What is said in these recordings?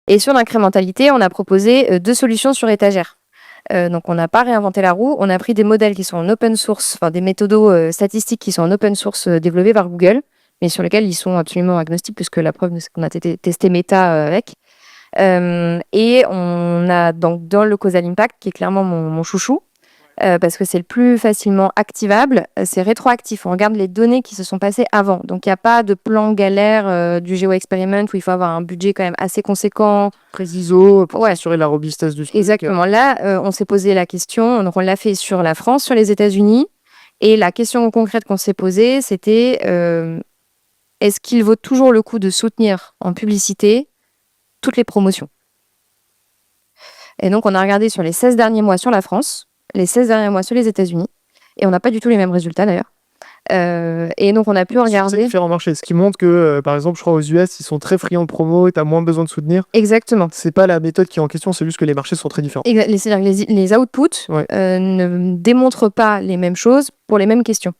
Et sur l'incrémentalité, on a proposé 2 solutions sur étagère. Donc on n'a pas réinventé la roue, on a pris des modèles qui sont en open source, enfin des méthodos statistiques qui sont en open source développés par Google, mais sur lesquels ils sont absolument agnostiques, puisque la preuve, c'est qu'on a testé Meta avec. Et on a donc dans le Causal Impact, qui est clairement mon chouchou, parce que c'est le plus facilement activable, c'est rétroactif. On regarde les données qui se sont passées avant. Donc, il n'y a pas de plan galère du GeoExperiment où il faut avoir un budget quand même assez conséquent. Très ISO pour assurer la robustesse du truc. Exactement. Là, on s'est posé la question, donc on l'a fait sur la France, sur les États-Unis. Et la question concrète qu'on s'est posée, c'était est-ce qu'il vaut toujours le coup de soutenir en publicité toutes les promotions? Et donc, on a regardé sur les 16 derniers mois sur la France, les 16 derniers mois sur les États-Unis, et on n'a pas du tout les mêmes résultats d'ailleurs. Et donc, on a pu regarder. C'est différents marchés, ce qui montre que, par exemple, je crois aux US, ils sont très friands de promo et tu as moins besoin de soutenir. Exactement. C'est pas la méthode qui est en question, c'est juste que les marchés sont très différents. C'est-à-dire que les outputs ne démontrent pas les mêmes choses pour les mêmes questions.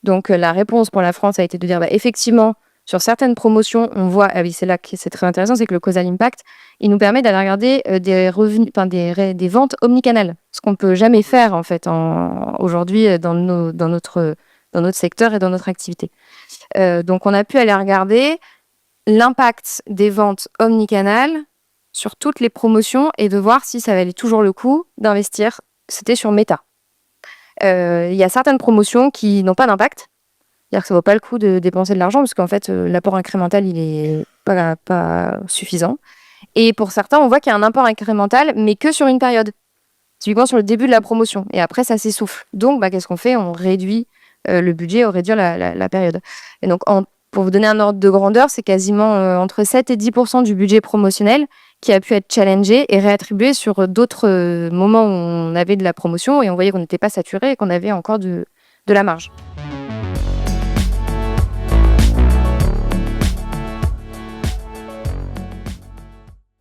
Donc, la réponse pour la France a été de dire, effectivement, sur certaines promotions, on voit, ah oui, c'est là que c'est très intéressant, c'est que le Causal Impact, il nous permet d'aller regarder des revenus, des ventes omnicanales, ce qu'on ne peut jamais faire en fait aujourd'hui dans notre secteur et dans notre activité. Donc, on a pu aller regarder l'impact des ventes omnicanales sur toutes les promotions et de voir si ça valait toujours le coup d'investir. C'était sur Meta. Il y a certaines promotions qui n'ont pas d'impact. C'est-à-dire que ça ne vaut pas le coup de dépenser de l'argent parce qu'en fait, l'apport incrémental, il n'est pas suffisant. Et pour certains, on voit qu'il y a un apport incrémental, mais que sur une période. Typiquement sur le début de la promotion. Et après, ça s'essouffle. Donc, qu'est-ce qu'on fait? On réduit le budget, on réduit la période. Et donc, pour vous donner un ordre de grandeur, c'est quasiment entre 7 et 10% du budget promotionnel qui a pu être challengé et réattribué sur d'autres moments où on avait de la promotion et on voyait qu'on n'était pas saturé et qu'on avait encore de la marge.